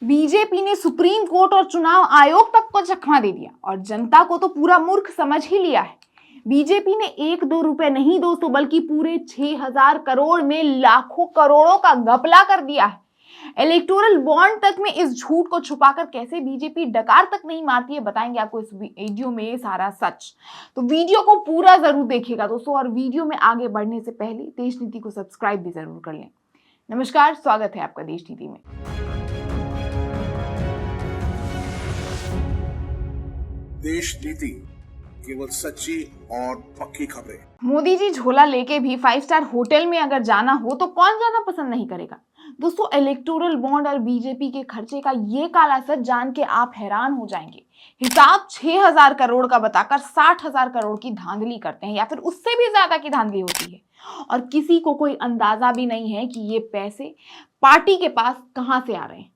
BJP ने supreme court और चुनाव आयोग तक को चकमा दे दिया और जनता को तो पूरा मूर्ख समझ ही लिया है। बीजेपी ने 1-2 रुपए नहीं दोस्तों, बल्कि पूरे 6,000 करोड़ में लाखों करोड़ों का घपला कर दिया है। इलेक्टोरल बॉन्ड तक में इस झूठ को छुपाकर कैसे बीजेपी डकार तक नहीं मारती है, बताएंगे आपको इस वीडियो में सारा सच। तो वीडियो को पूरा जरूर देखिएगा दोस्तों, और वीडियो में आगे बढ़ने से पहले देश नीति को सब्सक्राइब भी जरूर कर लें। नमस्कार, स्वागत है आपका देश नीति में। देश नीति, केवल सच्ची और पक्की खबरें। मोदी जी झोला लेके भी 5 स्टार होटल में अगर जाना हो तो कौन जाना पसंद नहीं करेगा। दोस्तों, इलेक्टोरल बॉन्ड और बीजेपी के खर्चे का ये काला सच जान के आप हैरान हो जाएंगे। हिसाब 6,000 करोड़ का बताकर 60,000 करोड़ की धांधली करते हैं, या फिर उससे भी ज्यादा की धांधली होती है, और किसी को कोई अंदाजा भी नहीं है कि ये पैसे पार्टी के पास कहां से आ रहे हैं।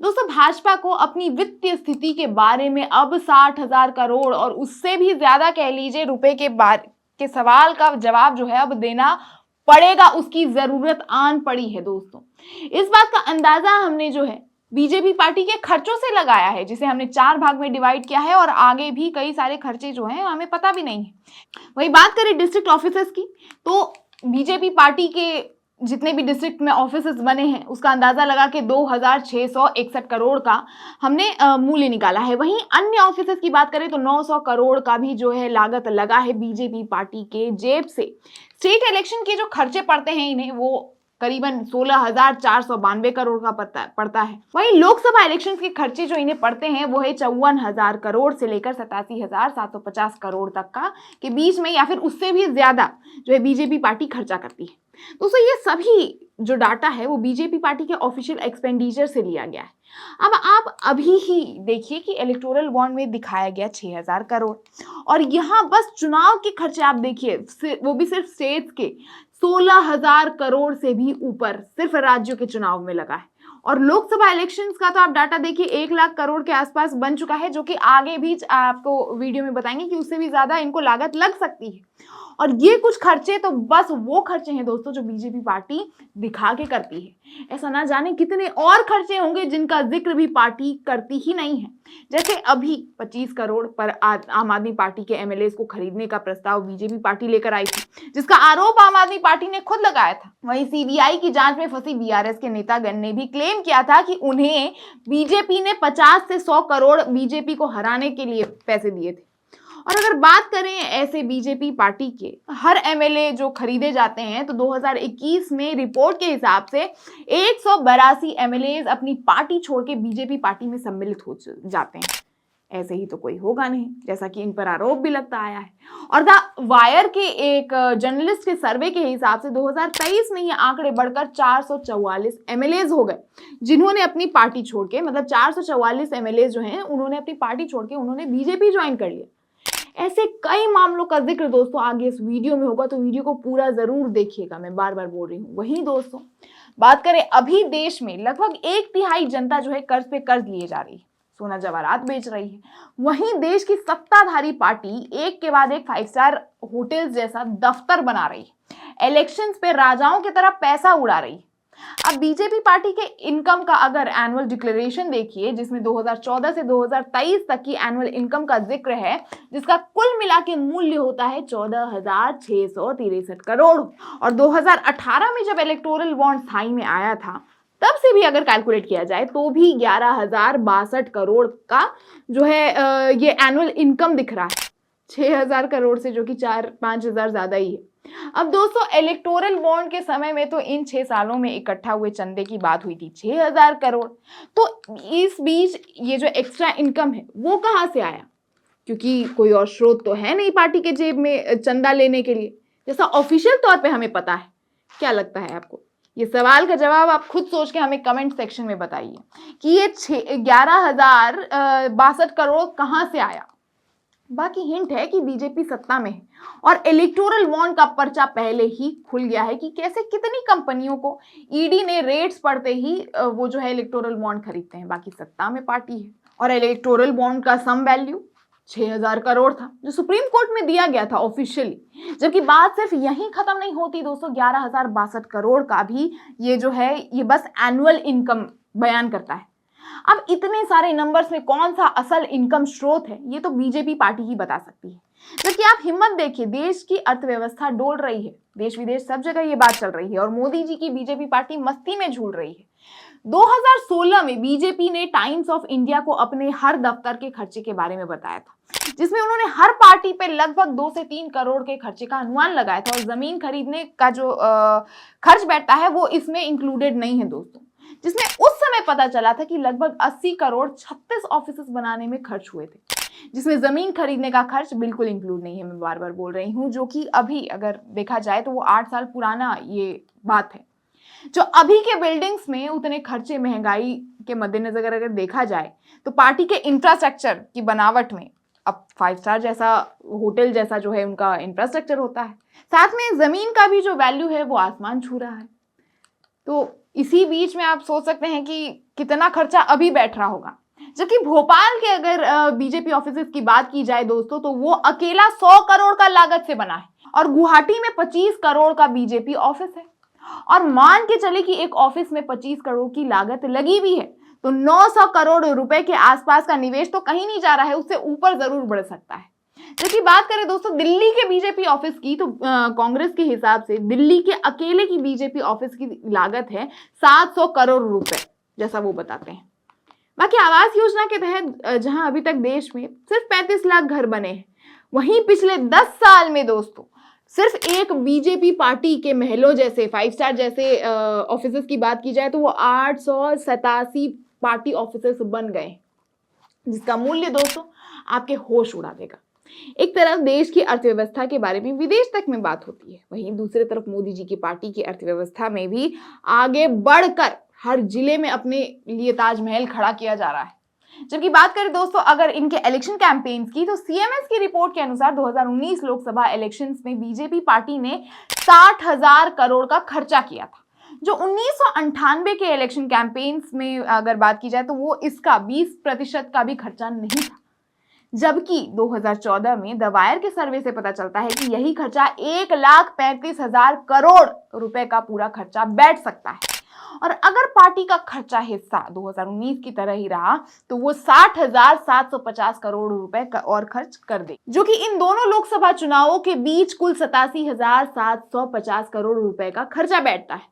दोस्तों, भाजपा को अपनी वित्तीय स्थिति के बारे में अब 60,000 करोड़ और उससे भी ज्यादा कह लीजिए रुपए के सवाल का जवाब जो है अब देना पड़ेगा, उसकी जरूरत आन पड़ी है। दोस्तों, इस बात का अंदाजा हमने जो है बीजेपी पार्टी के खर्चों से लगाया है, जिसे हमने 4 भाग में डिवाइड किया है, और आगे भी कई सारे खर्चे जो हैं हमें पता भी नहीं है। वही बात करें डिस्ट्रिक्ट ऑफिसर्स की, तो बीजेपी पार्टी के जितने भी डिस्ट्रिक्ट में ऑफिसेस बने हैं उसका अंदाजा लगा के 2,661 करोड़ का हमने मूल्य निकाला है। वहीं अन्य ऑफिसेस की बात करें तो 900 करोड़ का भी जो है लागत लगा है बीजेपी पार्टी के जेब से। स्टेट इलेक्शन के जो खर्चे पड़ते हैं इन्हें, वो करीबन 16,492 करोड़ का पड़ता है। वहीं लोकसभा इलेक्शन के खर्चे जो इन्हें पड़ते हैं वो है 54,000 करोड़ से लेकर 87,750 करोड़ तक का के बीच में, या फिर उससे भी ज्यादा जो है बीजेपी पार्टी खर्चा करती है। दोस्तों, ये सभी जो डाटा है वो बीजेपी पार्टी के ऑफिशियल एक्सपेंडिचर से लिया गया है। अब आप अभी ही देखिए कि इलेक्टोरल बॉन्ड में दिखाया गया 6,000 करोड़, और यहाँ बस चुनाव के खर्चे आप देखिए, वो भी सिर्फ स्टेट्स के 16,000 करोड़ से भी ऊपर सिर्फ राज्यों के चुनाव में लगा है। और लोकसभा इलेक्शंस का तो आप डाटा देखिए 1 लाख करोड़ के आसपास बन चुका है, जो कि आगे भी आपको वीडियो में बताएंगे कि उससे भी ज्यादा इनको लागत लग सकती है। और ये कुछ खर्चे तो बस वो खर्चे हैं दोस्तों जो बीजेपी पार्टी दिखा के करती है। ऐसा ना जाने कितने और खर्चे होंगे जिनका जिक्र भी पार्टी करती ही नहीं है। जैसे अभी 25 करोड़ पर आम आदमी पार्टी के एमएलए को खरीदने का प्रस्ताव बीजेपी पार्टी लेकर आई थी, जिसका आरोप आम आदमी पार्टी ने खुद लगाया था। वहीं सीबीआई की जांच में फंसी बीआरएस के नेतागण ने भी क्लेम किया था कि उन्हें बीजेपी ने 50 से 100 करोड़ बीजेपी को हराने के लिए पैसे दिए थे। और अगर बात करें ऐसे बीजेपी पार्टी के हर एमएलए जो खरीदे जाते हैं, तो 2021 में रिपोर्ट के हिसाब से 182 एमएलए अपनी पार्टी छोड़ के बीजेपी पार्टी में सम्मिलित हो जाते हैं। ऐसे ही तो कोई होगा नहीं, जैसा कि इन पर आरोप भी लगता आया है। और द वायर के एक जर्नलिस्ट के सर्वे के हिसाब से 2023 में ये आंकड़े बढ़कर 444 एमएलए हो गए, जिन्होंने अपनी पार्टी छोड़ के, मतलब 444 एमएलए जो हैं उन्होंने अपनी पार्टी छोड़ के उन्होंने बीजेपी ज्वाइन कर लिया। ऐसे कई मामलों का जिक्र दोस्तों आगे इस वीडियो में होगा, तो वीडियो को पूरा जरूर देखिएगा, मैं बार बार बोल रही हूँ। वहीं दोस्तों, बात करें अभी देश में लगभग 1/3 जनता जो है कर्ज पे कर्ज लिए जा रही है, सोना जवाहरात बेच रही है। वहीं देश की सत्ताधारी पार्टी एक के बाद एक 5 स्टार होटल जैसा दफ्तर बना रही है, इलेक्शंस पे राजाओं की तरह पैसा उड़ा रही है। अब बीजेपी पार्टी के इनकम का अगर एनुअल डिक्लेरेशन देखिए, जिसमें 2014 से 2023 तक की एनुअल इनकम का जिक्र है, जिसका कुल मिला के मूल्य होता है 14,663 करोड़। और 2018 में जब इलेक्टोरल बॉन्ड स्थायी में आया था, तब से भी अगर कैलकुलेट किया जाए तो भी 11,062 करोड़ का जो है ये एनुअल इनकम दिख रहा है, 6,000 करोड़ से, जो कि 4-5 हजार ज्यादा ही है। अब दोस्तों, इलेक्टोरल बॉन्ड के समय में तो इन 6 सालों में इकट्ठा हुए चंदे की बात हुई थी 6,000 करोड़। तो इस बीच ये जो एक्स्ट्रा इनकम है वो कहाँ से आया, क्योंकि कोई और स्रोत तो है नहीं पार्टी के जेब में चंदा लेने के लिए, जैसा ऑफिशियल तौर पे हमें पता है। क्या लगता है आपको? ये सवाल का जवाब आप खुद सोच के हमें कमेंट सेक्शन में बताइए कि ये 11,062 करोड़ कहाँ से आया। बाकी हिंट है कि बीजेपी सत्ता में है और इलेक्टोरल बॉन्ड का पर्चा पहले ही खुल गया है कि कैसे कितनी कंपनियों को ईडी ने रेट्स पड़ते ही वो जो है इलेक्टोरल बॉन्ड खरीदते हैं। बाकी सत्ता में पार्टी है, और इलेक्टोरल बॉन्ड का सम वैल्यू 6,000 करोड़ था, जो सुप्रीम कोर्ट में दिया गया था ऑफिशियली। जबकि बात सिर्फ यहीं खत्म नहीं होती दोस्तों, 11,062 करोड़ का भी ये जो है ये बस एनुअल इनकम बयान करता है। अब इतने सारे नंबर्स में कौन सा असल इनकम स्रोत है, ये तो बीजेपी पार्टी ही बता सकती है। जबकि आप हिम्मत देखिए, देश की अर्थव्यवस्था डोल रही है, देश विदेश सब जगह ये बात चल रही है और मोदी जी की बीजेपी पार्टी मस्ती में झूल रही है। 2016 में बीजेपी ने टाइम्स ऑफ इंडिया को अपने हर दफ्तर के खर्चे के बारे में बताया था, जिसमें उन्होंने हर पार्टी पे लगभग 2 से 3 करोड़ के खर्चे का अनुमान लगाया था और जमीन खरीदने का जो खर्च बैठता है वो इसमें इंक्लूडेड नहीं है दोस्तों। जिसमें उस समय पता चला था कि लगभग 80 करोड़ 36 ऑफिसेस बनाने में खर्च हुए थे, जिसमें जमीन खरीदने का खर्च बिल्कुल इंक्लूड नहीं है। मैं बार बार बोल रही हूँ, जो कि अभी अगर देखा जाए तो वो 8 साल पुराना ये बात है। जो अभी के बिल्डिंग्स में उतने खर्चे, महंगाई के मद्देनजर अगर देखा जाए तो पार्टी के इंफ्रास्ट्रक्चर की बनावट में, अब 5 स्टार जैसा होटल जैसा जो है उनका इंफ्रास्ट्रक्चर होता है, साथ में जमीन का भी जो वैल्यू है वो आसमान छू रहा है। तो इसी बीच में आप सोच सकते हैं कि कितना खर्चा अभी बैठ रहा होगा। जबकि भोपाल के अगर बीजेपी ऑफिसेस की बात की जाए दोस्तों, तो वो अकेला 100 करोड़ का लागत से बना है और गुवाहाटी में 25 करोड़ का बीजेपी ऑफिस है। और मान के चले कि एक ऑफिस में 25 करोड़ की लागत लगी भी है तो 900 करोड़ रुपए के आसपास का निवेश तो कहीं नहीं जा रहा है, उससे ऊपर जरूर बढ़ सकता है। जबकि बात करें दोस्तों दिल्ली के बीजेपी ऑफिस की, तो कांग्रेस के हिसाब से दिल्ली के अकेले की बीजेपी ऑफिस की लागत है 700 करोड़ रुपए, जैसा वो बताते हैं। बाकी आवास योजना के तहत जहां अभी तक देश में सिर्फ 35 लाख घर बने हैं, वहीं पिछले 10 साल में दोस्तों सिर्फ एक बीजेपी पार्टी के महलों जैसे 5 स्टार जैसे ऑफिसेस की बात की जाए तो वो 887 पार्टी ऑफिसेस बन गए, जिसका मूल्य दोस्तों आपके होश उड़ा देगा। एक तरफ देश की अर्थव्यवस्था के बारे में विदेश तक में बात होती है, वहीं दूसरी तरफ मोदी जी की पार्टी की अर्थव्यवस्था में भी आगे बढ़कर हर जिले में अपने लिए ताजमहल खड़ा किया जा रहा है। जबकि बात करें दोस्तों अगर इनके इलेक्शन कैंपेन्स की, तो सीएमएस की रिपोर्ट के अनुसार 2019 लोकसभा इलेक्शंस में बीजेपी पार्टी ने 60,000 करोड़ का खर्चा किया था, जो 1998 के इलेक्शन कैंपेन्स में अगर बात की जाए तो वो इसका 20% का भी खर्चा नहीं था। जबकि 2014 में द वायर के सर्वे से पता चलता है कि यही खर्चा 1,35,000 करोड़ रुपए का पूरा खर्चा बैठ सकता है। और अगर पार्टी का खर्चा हिस्सा 2019 की तरह ही रहा तो वो 60,750 करोड़ रुपए का और खर्च कर दे, जो कि इन दोनों लोकसभा चुनावों के बीच कुल 87,750 करोड़ रुपए का खर्चा बैठता है।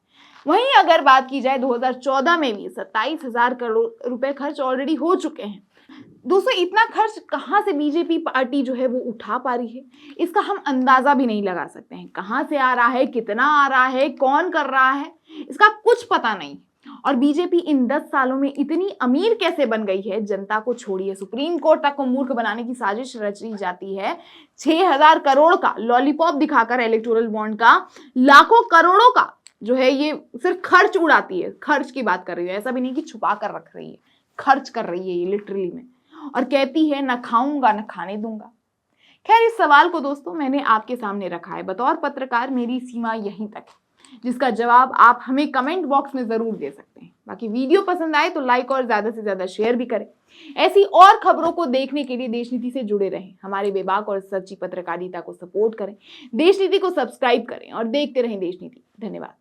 वहीं अगर बात की जाए 2014 में भी 27,000 करोड़ रुपए खर्च ऑलरेडी हो चुके हैं। दोस्तों इतना खर्च कहां से बीजेपी पार्टी जो है वो उठा पा रही है, इसका हम अंदाजा भी नहीं लगा सकते हैं। कहां से आ रहा है, कितना आ रहा है, कौन कर रहा है, इसका कुछ पता नहीं। और बीजेपी इन 10 सालों में इतनी अमीर कैसे बन गई है, जनता को छोड़िए सुप्रीम कोर्ट तक को मूर्ख बनाने की साजिश रची जाती है। 6,000 करोड़ का लॉलीपॉप दिखाकर इलेक्टोरल बॉन्ड का लाखों करोड़ों का जो है ये सिर्फ खर्च उड़ाती है। खर्च की बात कर रही है, ऐसा भी नहीं कि छुपा कर रख रही है, खर्च कर रही है ये लिटरली में, और कहती है न खाऊंगा न खाने दूंगा। खैर इस सवाल को दोस्तों मैंने आपके सामने रखा है, बतौर पत्रकार मेरी सीमा यहीं तक है, जिसका जवाब आप हमें कमेंट बॉक्स में जरूर दे सकते हैं। बाकी वीडियो पसंद आए तो लाइक और ज्यादा से ज्यादा शेयर भी करें। ऐसी और खबरों को देखने के लिए देश नीति से जुड़े रहें, हमारे बेबाक और सच्ची पत्रकारिता को सपोर्ट करें, देश नीति को सब्सक्राइब करें और देखते रहें देश नीति। धन्यवाद।